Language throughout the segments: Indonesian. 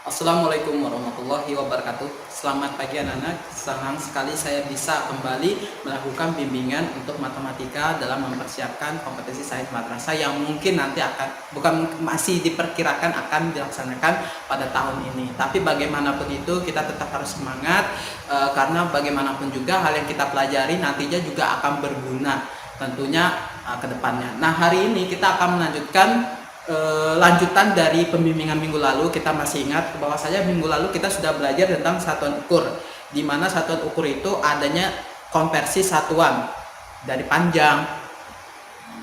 Assalamualaikum warahmatullahi wabarakatuh. Selamat pagi anak-anak. Senang sekali saya bisa kembali melakukan bimbingan untuk matematika dalam mempersiapkan kompetisi sains madrasah yang mungkin nanti masih diperkirakan akan dilaksanakan pada tahun ini. Tapi bagaimanapun itu kita tetap harus semangat karena bagaimanapun juga hal yang kita pelajari nantinya juga akan berguna tentunya ke depannya. Nah, hari ini kita akan melanjutkan lanjutan dari pembimbingan minggu lalu. Kita masih ingat bahwa saya minggu lalu kita sudah belajar tentang satuan ukur, di mana satuan ukur itu adanya konversi satuan dari panjang,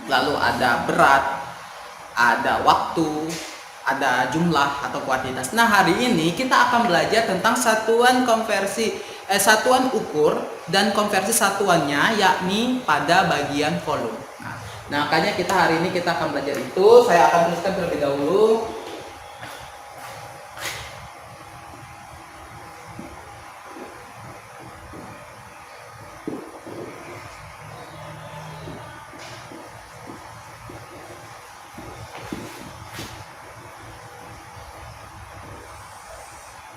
lalu ada berat, ada waktu, ada jumlah atau kuantitas. Nah, hari ini kita akan belajar tentang satuan ukur dan konversi satuannya, yakni pada bagian volume. Nah, makanya kita hari ini kita akan belajar itu. Saya akan tuliskan terlebih dahulu.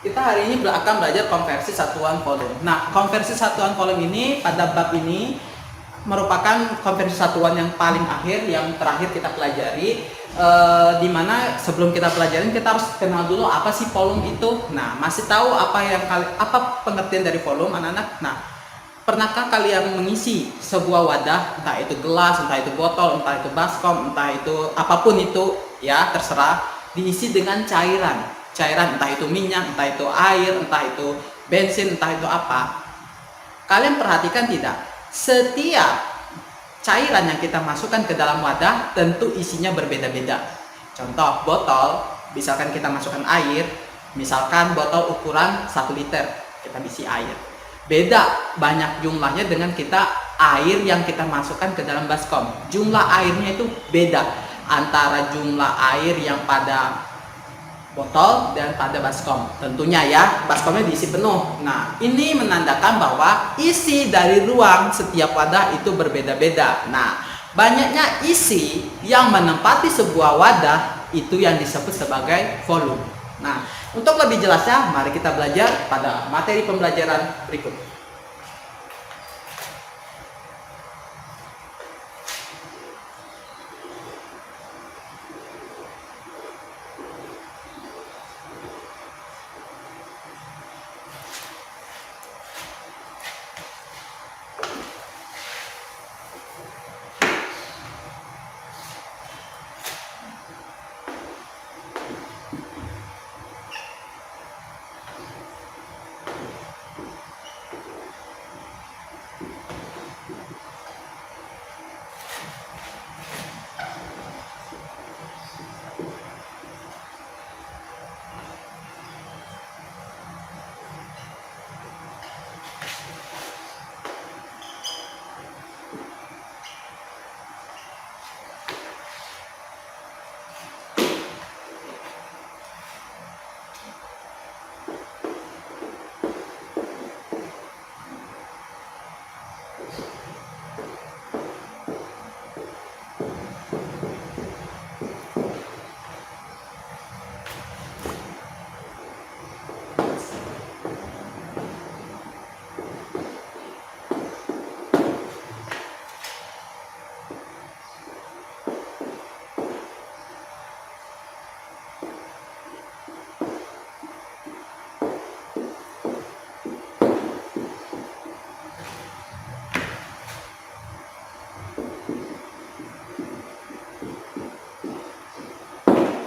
Kita hari ini akan belajar konversi satuan volume. Nah, konversi satuan volume ini pada bab ini merupakan konversi satuan yang paling akhir, yang terakhir kita pelajari, dimana sebelum kita pelajarin kita harus kenal dulu apa sih volume itu. Nah, masih tahu apa pengertian dari volume anak-anak? Nah, pernahkah kalian mengisi sebuah wadah, entah itu gelas, entah itu botol, entah itu baskom, entah itu apapun itu, ya terserah, diisi dengan cairan, entah itu minyak, entah itu air, entah itu bensin, entah itu apa. Kalian perhatikan tidak? Setiap cairan yang kita masukkan ke dalam wadah tentu isinya berbeda-beda. Contoh botol, misalkan kita masukkan air, misalkan botol ukuran 1 liter, kita isi air. Beda banyak jumlahnya dengan air yang kita masukkan ke dalam baskom. Jumlah airnya itu beda antara jumlah air yang pada botol dan pada baskom. Tentunya ya, baskomnya diisi penuh. Nah, ini menandakan bahwa isi dari ruang setiap wadah itu berbeda-beda. Nah, banyaknya isi yang menempati sebuah wadah itu yang disebut sebagai volume. Nah, untuk lebih jelasnya, mari kita belajar pada materi pembelajaran berikut.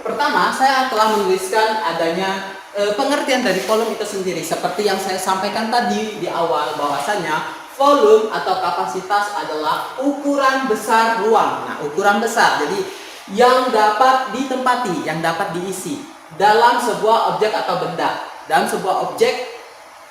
Pertama, saya telah menuliskan adanya pengertian dari volume itu sendiri. Seperti yang saya sampaikan tadi di awal, bahwasanya volume atau kapasitas adalah ukuran besar ruang. Nah, ukuran besar, jadi yang dapat ditempati, yang dapat diisi dalam sebuah objek atau benda. Dalam sebuah objek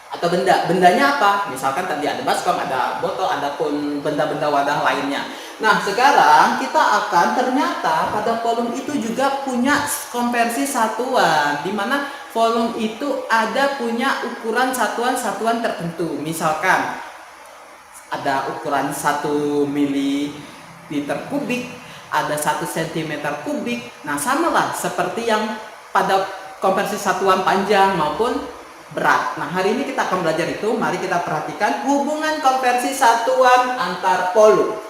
atau bendanya apa? Misalkan tadi ada baskom, ada botol, ada pun benda-benda wadah lainnya. Nah, sekarang kita akan ternyata pada volume itu juga punya konversi satuan, di mana volume itu ada punya ukuran satuan-satuan tertentu. Misalkan ada ukuran 1 mililiter kubik, ada 1 cm kubik. Nah, samalah seperti yang pada konversi satuan panjang maupun berat. Nah, hari ini kita akan belajar itu. Mari kita perhatikan hubungan konversi satuan antar polu.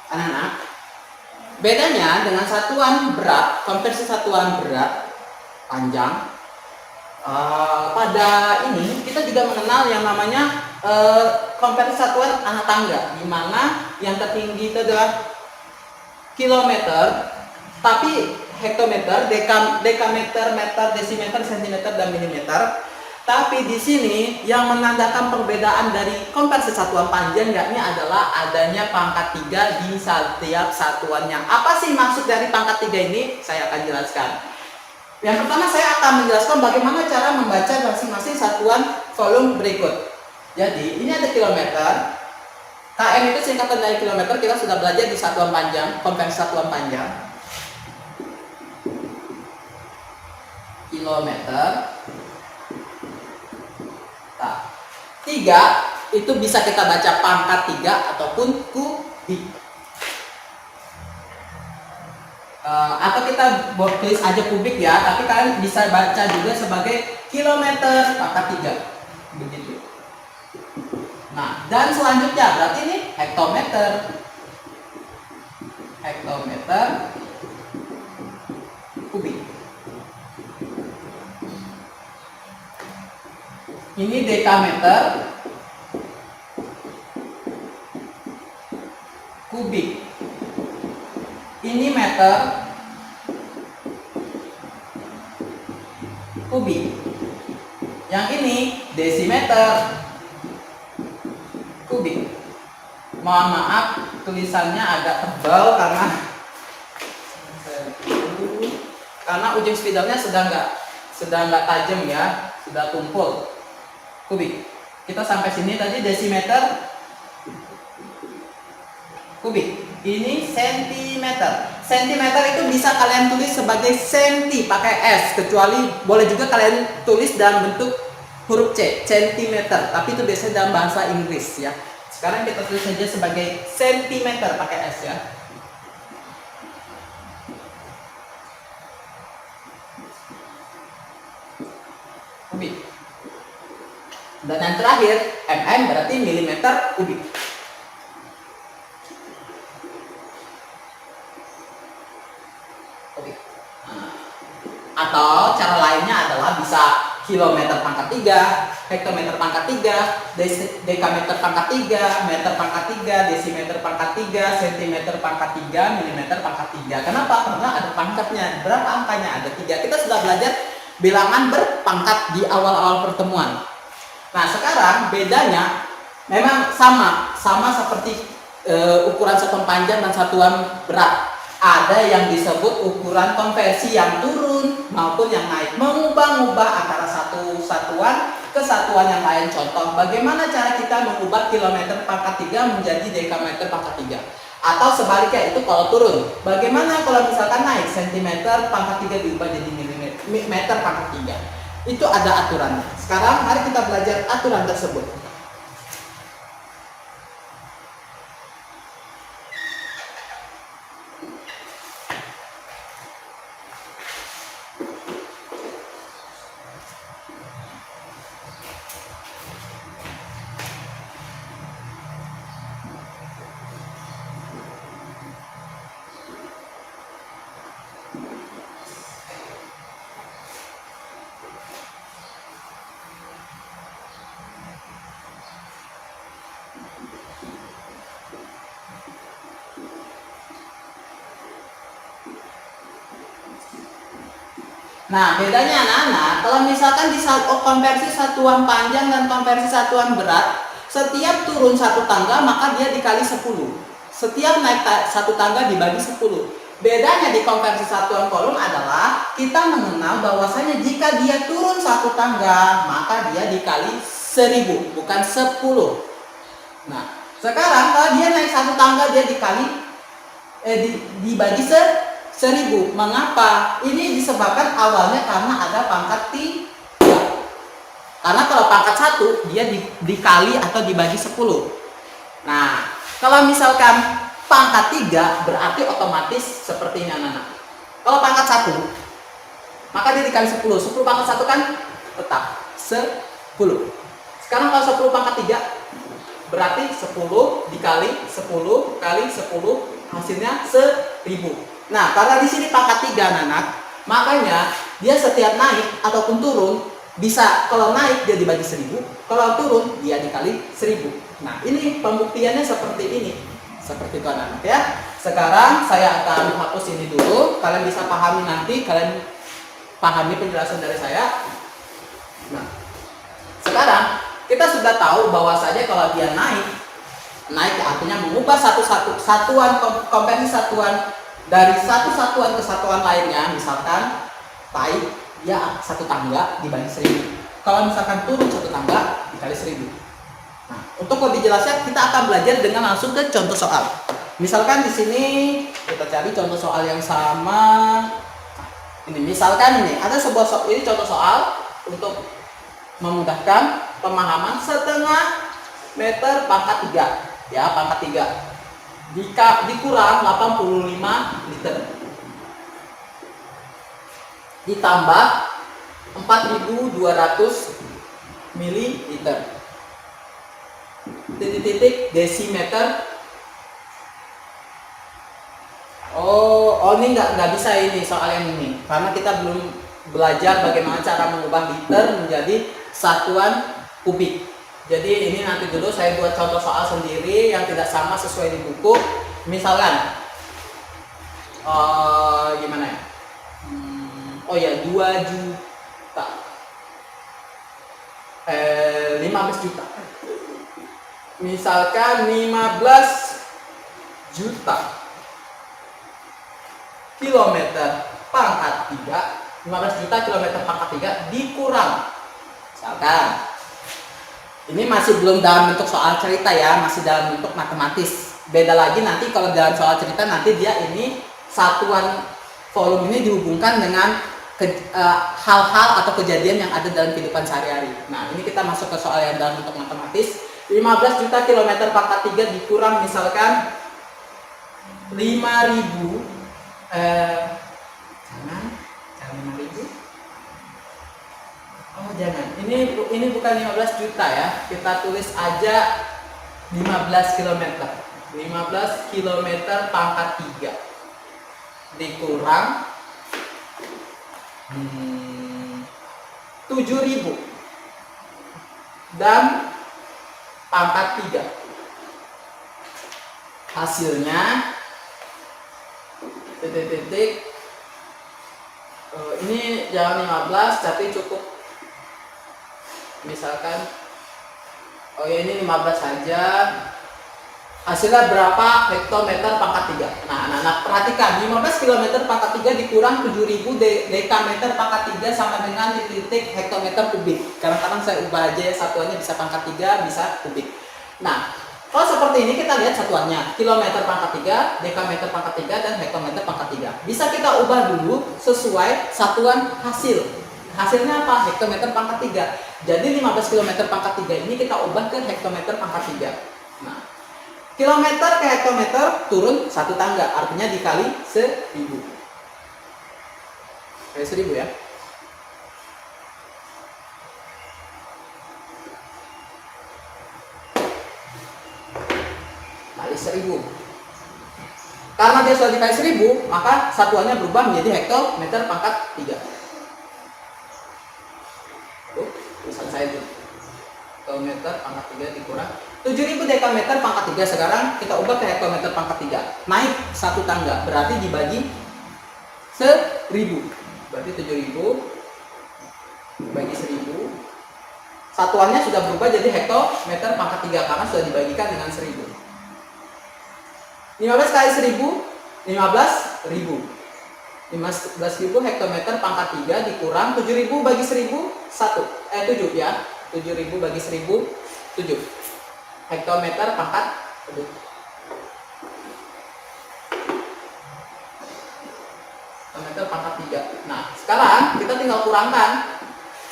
Anak-anak, bedanya dengan satuan berat, konversi satuan berat panjang, pada ini kita juga mengenal yang namanya konversi satuan anak tangga, di mana yang tertinggi itu adalah kilometer, tapi hektometer, dekameter, meter, desimeter, sentimeter, dan milimeter. Tapi di sini yang menandakan perbedaan dari konversi satuan panjang yakni adalah adanya pangkat 3 di setiap satuannya. Apa sih maksud dari pangkat 3 ini? Saya akan jelaskan. Yang pertama saya akan menjelaskan bagaimana cara membaca masing-masing satuan volume berikut. Jadi ini ada kilometer. KM itu singkatan dari kilometer, kita sudah belajar di satuan panjang, konversi satuan panjang. Kilometer. Nah, 3 itu bisa kita baca pangkat 3 ataupun kubik. Atau kita tulis aja kubik ya, tapi kalian bisa baca juga sebagai kilometer pangkat 3. Begitu. Nah, dan selanjutnya berarti ini hektometer. Hektometer kubik. Ini dekameter kubik. Ini meter kubik. Yang ini desimeter kubik. Mohon maaf tulisannya agak tebal karena ujung spidolnya sudah nggak tajam ya, sudah tumpul. Kubik. Kita sampai sini tadi desimeter kubik. Ini sentimeter. Sentimeter itu bisa kalian tulis sebagai senti pakai S, kecuali boleh juga kalian tulis dalam bentuk huruf C, centimeter. Tapi itu biasanya dalam bahasa Inggris ya. Sekarang kita tulis saja sebagai sentimeter pakai S ya. Kubik. Dan yang terakhir, mm berarti milimeter kubik. Atau cara lainnya adalah bisa kilometer pangkat 3, hektometer pangkat 3, dekameter pangkat 3, meter pangkat 3, desimeter pangkat 3, sentimeter pangkat 3, milimeter pangkat 3. Kenapa? Karena ada pangkatnya. Berapa angkanya? Ada 3. Kita sudah belajar bilangan berpangkat di awal-awal pertemuan. Nah, sekarang bedanya memang sama seperti ukuran satuan panjang dan satuan berat. Ada yang disebut ukuran konversi yang turun maupun yang naik, mengubah-ubah antara satu satuan ke satuan yang lain. Contoh, bagaimana cara kita mengubah kilometer pangkat 3 menjadi dekameter pangkat 3? Atau sebaliknya itu kalau turun. Bagaimana kalau misalkan naik, sentimeter pangkat 3 diubah jadi meter pangkat 3? Itu ada aturannya. Sekarang mari kita belajar aturan tersebut. Nah, bedanya anak-anak, kalau misalkan di konversi satuan panjang dan konversi satuan berat, setiap turun satu tangga maka dia dikali 10. Setiap naik satu tangga dibagi 10. Bedanya di konversi satuan kolom adalah kita mengenal bahwasanya jika dia turun satu tangga maka dia dikali 1000, bukan 10. Nah, sekarang kalau dia naik satu tangga dia dibagi 1000. Mengapa? Ini disebabkan awalnya karena ada pangkat 3. Karena kalau pangkat 1 dia dikali atau dibagi 10. Nah, kalau misalkan pangkat 3 berarti otomatis seperti ini anak-anak. Kalau pangkat 1 maka dia dikali 10. 10 pangkat 1 kan tetap 10. Sekarang kalau 10 pangkat 3 berarti 10 dikali 10 kali 10 hasilnya 1000. Nah, karena di sini pangkat 3 anak-anak, makanya dia setiap naik ataupun turun bisa, kalau naik dia dibagi 1000, kalau turun dia dikali 1000. Nah, ini pembuktiannya seperti ini. Seperti itu anak-anak ya. Sekarang saya akan hapus ini dulu, kalian bisa pahami nanti, kalian pahami penjelasan dari saya. Nah, sekarang kita sudah tahu bahwa saja kalau dia naik artinya mengubah satuan konversi satuan dari satu satuan ke satuan lainnya. Misalkan naik dia satu tangga dibagi 1000. Kalau misalkan turun satu tangga dikali 1000. Nah, untuk lebih jelasnya kita akan belajar dengan langsung ke contoh soal. Misalkan di sini kita cari contoh soal yang sama. Ini misalkan ini ada sebuah soal, ini contoh soal untuk memudahkan pemahaman setengah meter pangkat 3. Ya, pangkat 3 dikurang 85 liter ditambah 4200 mililiter titik-titik desimeter. Oh ini nggak bisa ini soal yang ini karena kita belum belajar bagaimana cara mengubah liter menjadi satuan kubik. Jadi ini nanti dulu saya buat contoh soal sendiri yang tidak sama sesuai di buku. Misalkan gimana ya? Oh ya, 2 juta 15 juta. Misalkan 15 juta kilometer pangkat 3, 15 juta kilometer pangkat 3 dikurang, misalkan ini masih belum dalam bentuk soal cerita ya, masih dalam bentuk matematis. Beda lagi nanti kalau dalam soal cerita nanti dia ini satuan volume ini dihubungkan dengan hal-hal atau kejadian yang ada dalam kehidupan sehari-hari. Nah, ini kita masuk ke soal yang dalam bentuk matematis. 15 juta kilometer pangkat 3 dikurang misalkan 5000 jangan 5000. Oh jangan, ini bukan 15 juta ya, kita tulis aja 15 km. 15 km pangkat 3 dikurang 7000 dan pangkat 3. Hasilnya titik-titik ini jangan 15 tapi cukup misalkan ini 15 saja. Hasilnya berapa hektometer pangkat 3. Nah anak-anak perhatikan 15 km pangkat 3 dikurang 7000 dekameter pangkat 3 sama dengan titik hektometer kubik. Kadang-kadang saya ubah aja satuannya bisa pangkat 3 bisa kubik. Nah kalau seperti ini kita lihat satuannya kilometer pangkat 3, dekameter pangkat 3 dan hektometer pangkat 3. Bisa kita ubah dulu sesuai satuan hasil. Hasilnya apa? Hektometer pangkat 3. Jadi 15 km pangkat 3 ini kita ubah ke hektometer pangkat 3. Nah, kilometer ke hektometer turun satu tangga, artinya dikali 1000. Kali 1000 ya. Kali 1000. Karena dia sudah dikali 1000, maka satuannya berubah menjadi hektometer pangkat 3. Tuh, tulisan saya itu. Hektometer pangkat 3 dikurang 7000 dekameter pangkat 3. Sekarang kita ubah ke hektometer pangkat 3. Naik satu tangga, berarti dibagi 1000. Berarti 7000 bagi 1000. Satuannya sudah berubah jadi hektometer pangkat 3 karena sudah dibagikan dengan 1000. 15 kali 1000, 15.000. 15.000 hektometer pangkat 3 dikurang 7.000 bagi 1000, 7 ya. 7.000 bagi 1000, 7. Hektometer pangkat 3. Hektometer pangkat 3. Nah, sekarang kita tinggal kurangkan.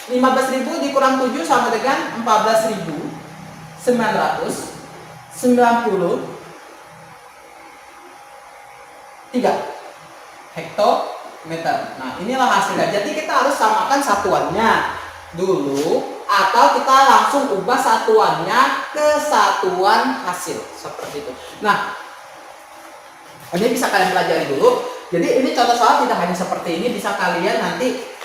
15.000 dikurang 7 sama dengan 14.993 hektometer. Nah, inilah hasilnya. Jadi kita harus samakan satuannya dulu, atau kita langsung ubah satuannya ke satuan hasil seperti itu. Nah, ini bisa kalian pelajari dulu. Jadi ini contoh soal tidak hanya seperti ini, bisa kalian nanti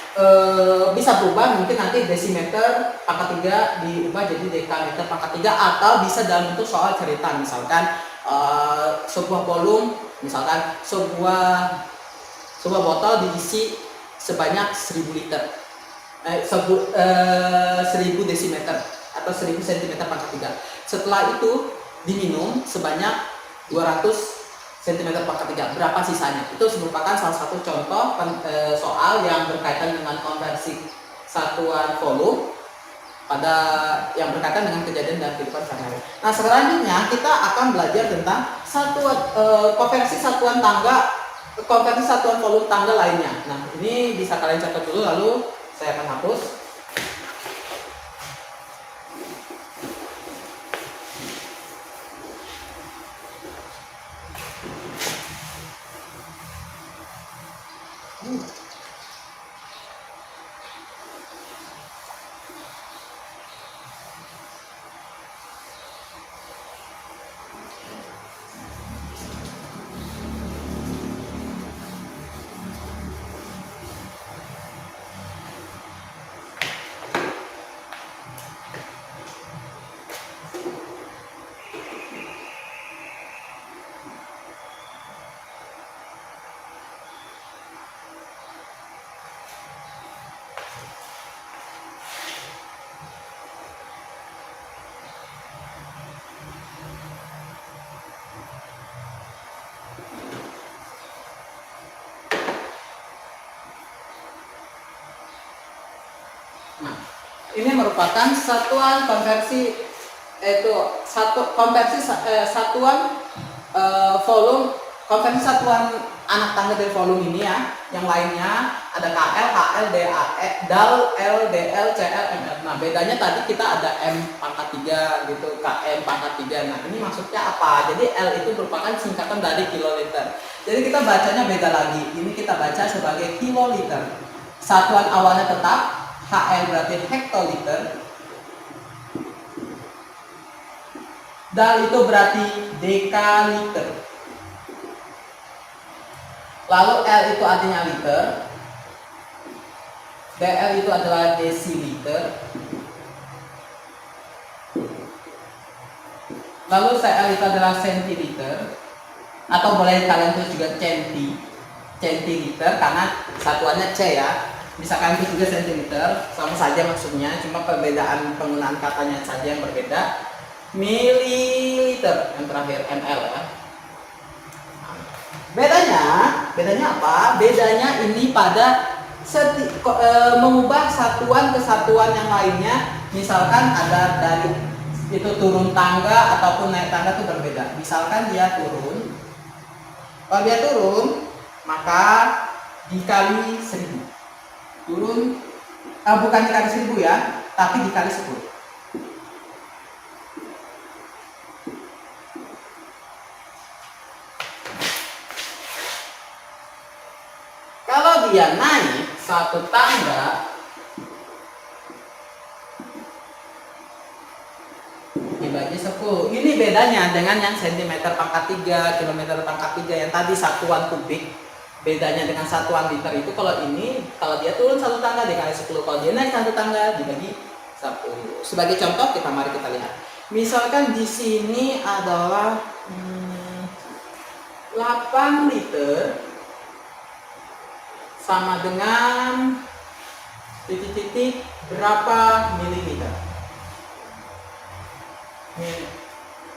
bisa berubah, mungkin nanti desimeter pangkat 3 diubah jadi dekameter pangkat 3, atau bisa dalam bentuk soal cerita, misalkan sebuah volume, misalkan sebuah botol diisi sebanyak 1000 liter, 1000 desimeter atau 1000 cm pangkat 3. Setelah itu diminum sebanyak 200 cm pangkat 3. Berapa sisanya? Itu merupakan salah satu contoh soal yang berkaitan dengan konversi satuan volume pada yang berkaitan dengan kejadian dalam kehidupan sehari-hari. Nah, selanjutnya kita akan belajar tentang konversi satuan volume tangga lainnya. Nah, ini bisa kalian catat dulu, lalu saya akan hapus. Nah, ini merupakan satuan konversi satuan volume, konversi satuan anak tangga dari volume ini ya. Yang lainnya ada KL, HL, DAE, DAL, L, DL, CL, ML. Nah, bedanya tadi kita ada M pangkat 3 gitu, KM pangkat 3. Nah, ini maksudnya apa? Jadi L itu merupakan singkatan dari kiloliter. Jadi kita bacanya beda lagi. Ini kita baca sebagai kiloliter. Satuan awalnya tetap HL berarti hektoliter. DAL itu berarti dekaliter. Lalu L itu artinya liter. DL itu adalah desiliter. Lalu CL itu adalah sentiliter. Atau boleh kalian tulis juga centiliter karena satuannya C ya. Bisa kalian tulis juga sentiliter, sama saja maksudnya, cuma perbedaan penggunaan katanya saja yang berbeda. Mililiter yang terakhir ml ya. Bedanya apa? Bedanya ini pada mengubah satuan ke satuan yang lainnya. Misalkan ada dari itu turun tangga ataupun naik tangga itu berbeda. Misalkan dia turun, kalau dia turun maka dikali 1000. Turun bukan dikali 1000 ya, tapi dikali 10. Kalau dia naik satu tangga dibagi 10, ini bedanya dengan yang sentimeter pangkat 3, kilometer pangkat 3 yang tadi satuan kubik. Bedanya dengan satuan liter itu kalau ini, kalau dia turun satu tangga dikali 10, kalau dia naik satu tangga dibagi 10. Sebagai contoh mari kita lihat. Misalkan di sini adalah 8 liter sama dengan titik-titik berapa mililiter.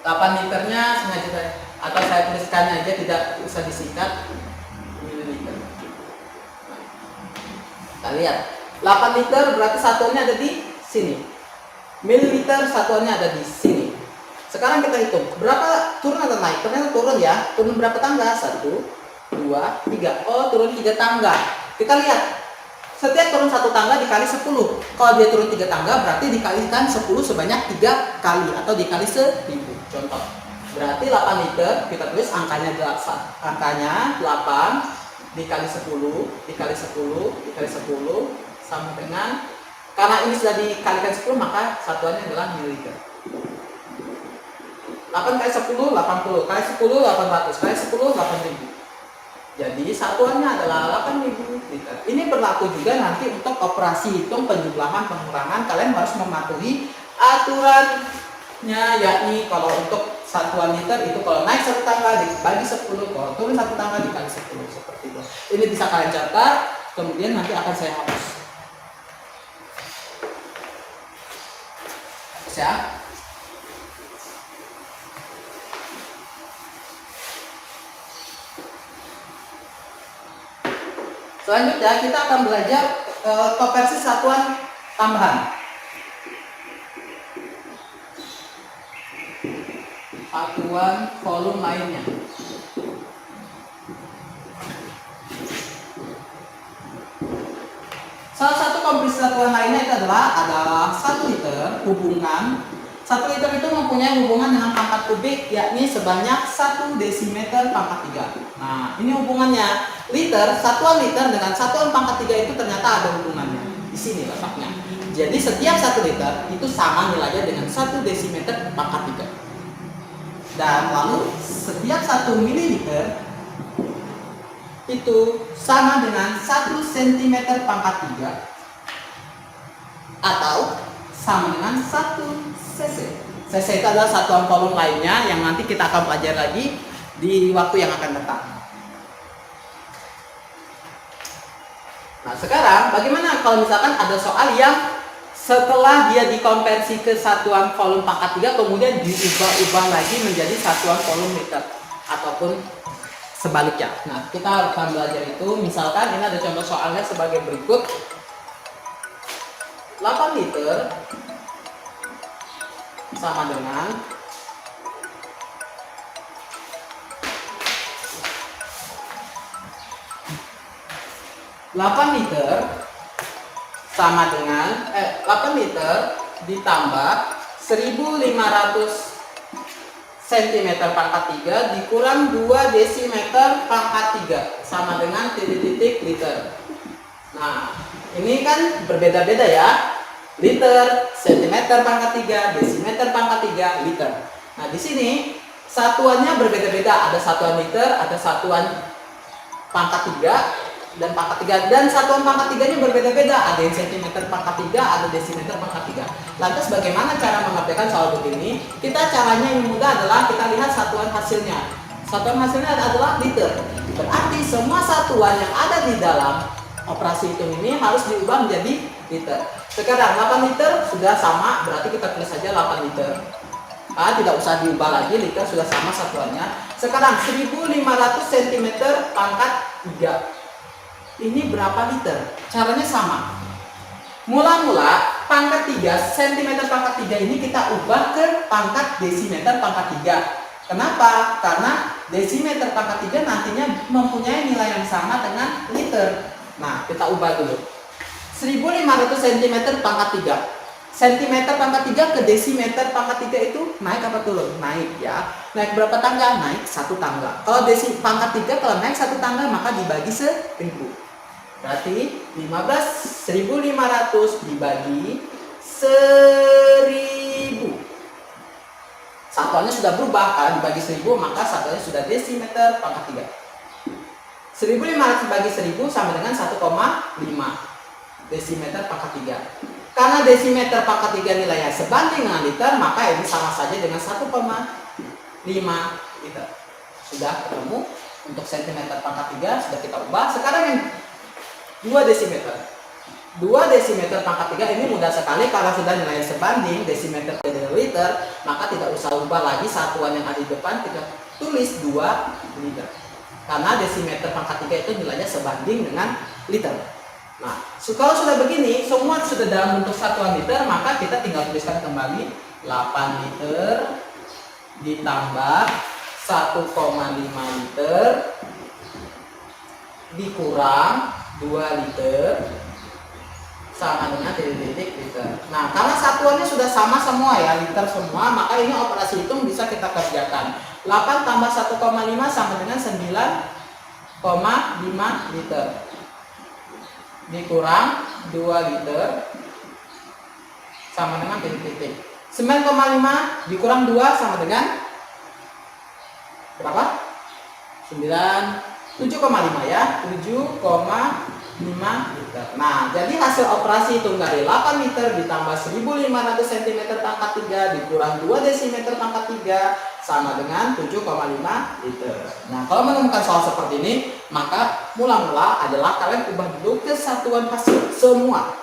8 liternya sengaja atau saya tuliskan aja, tidak usah disingkat, mililiter. Kita lihat 8 liter berarti satuannya ada di sini, mililiter satuannya ada di sini. Sekarang kita hitung berapa turun atau naik. Ternyata turun ya, turun berapa tangga? 1, 2, 3. Oh, turun 3 tangga. Kita lihat setiap turun satu tangga dikali 10. Kalau dia turun 3 tangga berarti dikalikan 10 sebanyak 3 kali atau dikali 1000. Contoh. Berarti 8 liter kita tulis angkanya 8 dikali 10 dikali 10 dikali 10 sama dengan, karena ini sudah dikalikan 10 maka satuannya adalah mililiter. 8 kali 10 80, kali 10 800, kali 10 8000. Jadi satuannya adalah 8000 liter. Ini berlaku juga nanti untuk operasi hitung penjumlahan pengurangan. Kalian harus mematuhi aturannya, yakni kalau untuk satuan liter itu kalau naik satu tangga dibagi 10, kalau turun satu tangga dikali 10, seperti itu. Ini bisa kalian catat, kemudian nanti akan saya hapus. Ya. Selanjutnya kita akan belajar konversi satuan tambahan. Satuan volume lainnya. Salah satu konversi satuan lainnya itu adalah 1 liter hubungan. 1 liter itu mempunyai hubungan dengan pangkat kubik yakni sebanyak 1 desimeter pangkat 3. Nah, ini hubungannya. Liter, satuan liter dengan satuan pangkat 3 itu ternyata ada hubungannya. Di sini letaknya. Jadi setiap 1 liter itu sama nilainya dengan 1 desimeter pangkat 3. Dan lalu setiap 1 mililiter itu sama dengan 1 cm pangkat 3 atau sama dengan 1 cc. Cc itu adalah satuan volume lainnya yang nanti kita akan pelajari lagi di waktu yang akan datang. Nah, sekarang bagaimana kalau misalkan ada soal yang setelah dia dikonversi ke satuan volume pangkat 3 kemudian diubah-ubah lagi menjadi satuan volume liter ataupun sebaliknya. Nah, kita akan belajar itu. Misalkan ini ada contoh soalnya sebagai berikut. 8 liter sama dengan 8 liter sama dengan 8 liter ditambah 1500 cm pangkat 3 dikurang 2 desimeter pangkat 3 sama dengan titik-titik liter. Nah, ini kan berbeda-beda ya. Liter, centimeter pangkat 3, desimeter pangkat 3, liter. Nah, di sini satuannya berbeda-beda. Ada satuan liter, ada satuan pangkat 3 dan pangkat 3, dan satuan pangkat 3-nya berbeda-beda. Ada yang sentimeter pangkat 3, ada desimeter pangkat 3. Lantas bagaimana cara mengerjakan soal begini? Caranya yang mudah adalah kita lihat satuan hasilnya. Satuan hasilnya adalah liter. Berarti semua satuan yang ada di dalam operasi hitung ini harus diubah menjadi liter. Sekarang 8 liter sudah sama, berarti kita tulis saja 8 liter. Tidak usah diubah lagi, liter sudah sama satuannya. Sekarang 1500 cm pangkat 3. Ini berapa liter? Caranya sama. Mula-mula pangkat 3, cm pangkat 3 ini kita ubah ke pangkat desimeter pangkat 3. Kenapa? Karena desimeter pangkat 3 nantinya mempunyai nilai yang sama dengan liter. Nah, kita ubah dulu. 1500 cm pangkat 3. Centimeter pangkat 3 ke desimeter pangkat 3 itu naik apa turun? Naik ya. Naik berapa tangga? Naik 1 tangga. Kalau pangkat 3 kalau naik 1 tangga maka dibagi 1000. Berarti 1500 dibagi 1000 Satuannya sudah berubah, karena dibagi 1000 maka satuannya sudah desimeter pangkat 3. 1500 bagi 1000 sama dengan 1,5 desimeter pangkat 3. Karena desimeter pangkat 3 nilainya sebanding dengan liter, maka ini sama saja dengan 1,5 liter. Sudah ketemu. Untuk sentimeter pangkat 3 sudah kita ubah. Sekarang yang 2 desimeter. 2 desimeter pangkat 3 ini mudah sekali, karena sudah nilainya sebanding desimeter dengan liter, maka tidak usah ubah lagi satuan yang ada di depan, kita tulis 2 liter. Karena desimeter pangkat 3 itu nilainya sebanding dengan liter. Nah, kalau sudah begini, semua sudah dalam bentuk satuan liter, maka kita tinggal tuliskan kembali 8 liter ditambah 1,5 liter dikurang 2 liter sama dengan titik-titik liter. Nah, karena satuannya sudah sama semua ya, liter semua, maka ini operasi hitung bisa kita kerjakan. 8 tambah 1,5 sama dengan 9,5 liter dikurang 2 liter sama dengan titik-titik. 9,5 dikurang 2 sama dengan berapa? 7,5 ya, 7,5 liter. Nah, jadi hasil operasi hitung dari 8 liter ditambah 1500 cm pangkat 3 dikurang 2 desimeter pangkat 3 sama dengan 7,5 liter. Nah, kalau menemukan soal seperti ini, maka mula-mula adalah kalian ubah dulu kesatuan hasil semua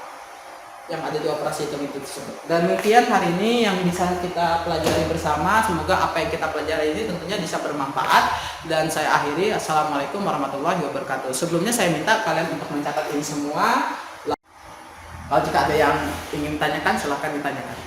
yang ada di operasi hitung itu tersebut. Dan demikian hari ini yang bisa kita pelajari bersama. Semoga apa yang kita pelajari ini tentunya bisa bermanfaat. Dan saya akhiri, assalamualaikum warahmatullahi wabarakatuh. Sebelumnya saya minta kalian untuk mencatat ini semua. Kalau jika ada yang ingin tanyakan, silahkan ditanyakan.